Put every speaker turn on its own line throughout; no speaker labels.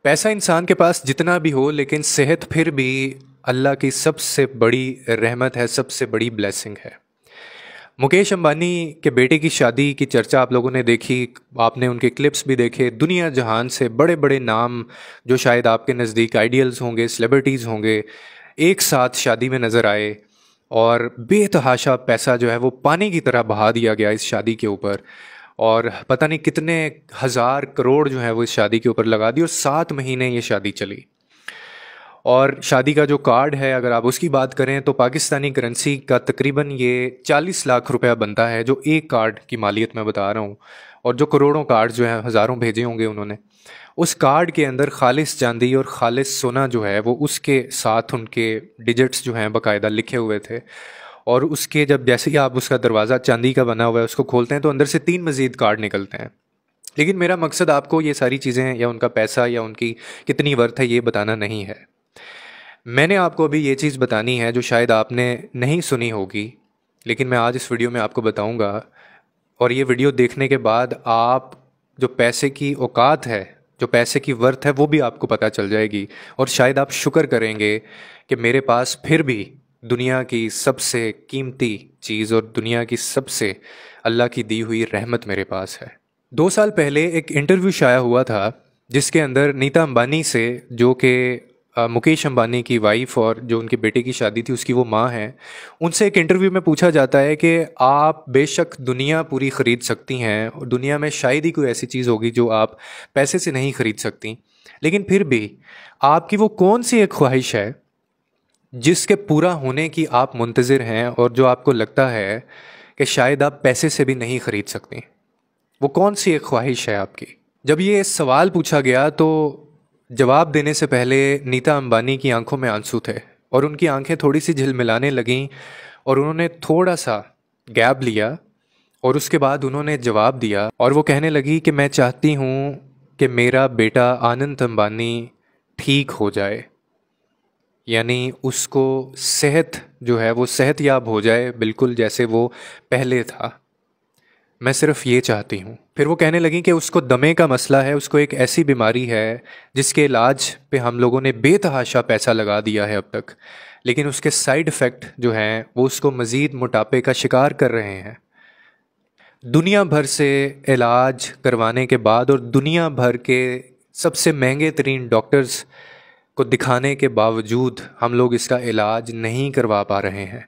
पैसा इंसान के पास जितना भी हो, लेकिन सेहत फिर भी अल्लाह की सबसे बड़ी रहमत है, सबसे बड़ी ब्लेसिंग है। मुकेश अंबानी के बेटे की शादी की चर्चा आप लोगों ने देखी, आपने उनके क्लिप्स भी देखे। दुनिया जहान से बड़े बड़े नाम जो शायद आपके नज़दीक आइडियल्स होंगे, सेलिब्रिटीज़ होंगे, एक साथ शादी में नज़र आए और बेतहाशा पैसा जो है वो पानी की तरह बहा दिया गया इस शादी के ऊपर। और पता नहीं कितने हज़ार करोड़ जो है वो इस शादी के ऊपर लगा दी और 7 महीने ये शादी चली। और शादी का जो कार्ड है, अगर आप उसकी बात करें तो पाकिस्तानी करेंसी का तकरीबन ये 40 लाख रुपया बनता है, जो एक कार्ड की मालियत मैं बता रहा हूँ। और जो करोड़ों कार्ड जो हैं, हज़ारों भेजे होंगे उन्होंने, उस कार्ड के अंदर खालिस चांदी और खालिस सोना जो है वो उसके साथ उनके डिजिट्स जो हैं बाकायदा लिखे हुए थे। और उसके जब जैसे ही आप उसका दरवाज़ा चांदी का बना हुआ है उसको खोलते हैं तो अंदर से 3 मज़ीद कार्ड निकलते हैं। लेकिन मेरा मकसद आपको ये सारी चीज़ें या उनका पैसा या उनकी कितनी वर्थ है ये बताना नहीं है। मैंने आपको अभी ये चीज़ बतानी है जो शायद आपने नहीं सुनी होगी, लेकिन मैं आज इस वीडियो में आपको बताऊंगा। और ये वीडियो देखने के बाद आप जो पैसे की औकात है, जो पैसे की वर्थ है, वो भी आपको पता चल जाएगी। और शायद आप शुक्र करेंगे कि मेरे पास फिर भी दुनिया की सबसे कीमती चीज़ और दुनिया की सबसे अल्लाह की दी हुई रहमत मेरे पास है। 2 साल पहले एक इंटरव्यू शाया हुआ था जिसके अंदर नीता अंबानी से, जो कि मुकेश अंबानी की वाइफ और जो उनके बेटे की शादी थी उसकी वो माँ हैं, उनसे एक इंटरव्यू में पूछा जाता है कि आप बेशक दुनिया पूरी ख़रीद सकती हैं और दुनिया में शायद ही कोई ऐसी चीज़ होगी जो आप पैसे से नहीं ख़रीद सकती, लेकिन फिर भी आपकी वो कौन सी एक ख्वाहिश है जिसके पूरा होने की आप मुंतज़िर हैं और जो आपको लगता है कि शायद आप पैसे से भी नहीं ख़रीद सकती। वो कौन सी एक ख्वाहिश है आपकी? जब ये सवाल पूछा गया तो जवाब देने से पहले नीता अंबानी की आंखों में आंसू थे और उनकी आंखें थोड़ी सी झिलमिलाने लगीं और उन्होंने थोड़ा सा गैप लिया और उसके बाद उन्होंने जवाब दिया और वो कहने लगी कि मैं चाहती हूँ कि मेरा बेटा आनंद अंबानी ठीक हो जाए, यानी उसको सेहत जो है वो सेहतयाब हो जाए, बिल्कुल जैसे वो पहले था। मैं सिर्फ ये चाहती हूँ। फिर वो कहने लगी कि उसको दमे का मसला है, उसको एक ऐसी बीमारी है जिसके इलाज पे हम लोगों ने बेतहाशा पैसा लगा दिया है अब तक, लेकिन उसके साइड इफ़ेक्ट जो हैं वो उसको मज़ीद मोटापे का शिकार कर रहे हैं। दुनिया भर से इलाज करवाने के बाद और दुनिया भर के सबसे महंगे तरीन डॉक्टर्स को दिखाने के बावजूद हम लोग इसका इलाज नहीं करवा पा रहे हैं।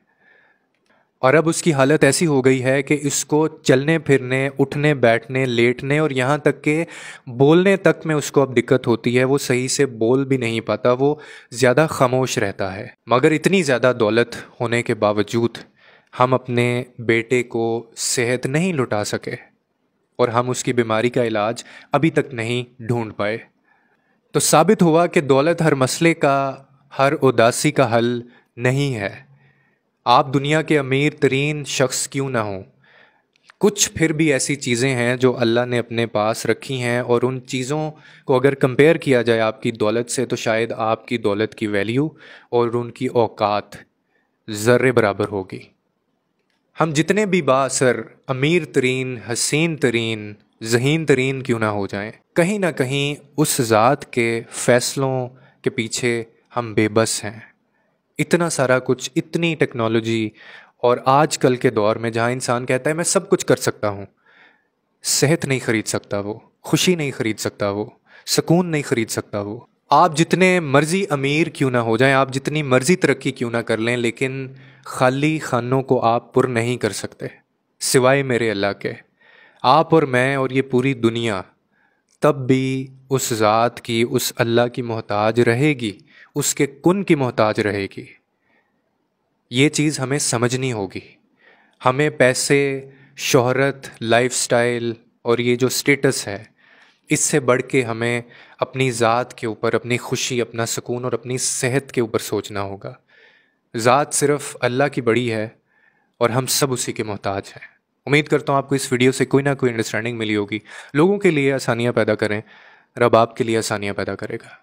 और अब उसकी हालत ऐसी हो गई है कि इसको चलने फिरने, उठने बैठने, लेटने और यहाँ तक के बोलने तक में उसको अब दिक्कत होती है। वो सही से बोल भी नहीं पाता, वो ज़्यादा खामोश रहता है। मगर इतनी ज़्यादा दौलत होने के बावजूद हम अपने बेटे को सेहत नहीं लुटा सके और हम उसकी बीमारी का इलाज अभी तक नहीं ढूंढ पाए। तो साबित हुआ कि दौलत हर मसले का, हर उदासी का हल नहीं है। आप दुनिया के अमीर तरीन शख्स क्यों ना हों, कुछ फिर भी ऐसी चीज़ें हैं जो अल्लाह ने अपने पास रखी हैं और उन चीज़ों को अगर कंपेयर किया जाए आपकी दौलत से तो शायद आपकी दौलत की वैल्यू और उनकी औकात ज़र्रे बराबर होगी। हम जितने भी बाअसर, अमीर तरीन, हसीन तरीन, ज़हीन तरीन क्यों ना हो जाएं, कहीं ना कहीं उस ज़ात के फ़ैसलों के पीछे हम बेबस हैं। इतना सारा कुछ, इतनी टेक्नोलॉजी, और आजकल के दौर में जहाँ इंसान कहता है मैं सब कुछ कर सकता हूँ, सेहत नहीं ख़रीद सकता वो, खुशी नहीं ख़रीद सकता वो, सुकून नहीं ख़रीद सकता वो। आप जितने मर्ज़ी अमीर क्यों ना हो जाएं, आप जितनी मर्ज़ी तरक्की क्यों ना कर लें, लेकिन खाली खानों को आप पुर नहीं कर सकते सिवाय मेरे अल्लाह के। आप और मैं और ये पूरी दुनिया तब भी उस ज़ात की, उस अल्लाह की मोहताज रहेगी, उसके कुन की मोहताज रहेगी। ये चीज़ हमें समझनी होगी। हमें पैसे, शोहरत, लाइफस्टाइल और ये जो स्टेटस है, इससे बढ़ के हमें अपनी ज़ात के ऊपर, अपनी खुशी, अपना सुकून और अपनी सेहत के ऊपर सोचना होगा। ज़ात सिर्फ़ अल्लाह की बड़ी है और हम सब उसी के मोहताज हैं। उम्मीद करता हूँ आपको इस वीडियो से कोई ना कोई अंडरस्टैंडिंग मिली होगी। लोगों के लिए आसानियाँ पैदा करें, रब आपके लिए आसानियाँ पैदा करेगा।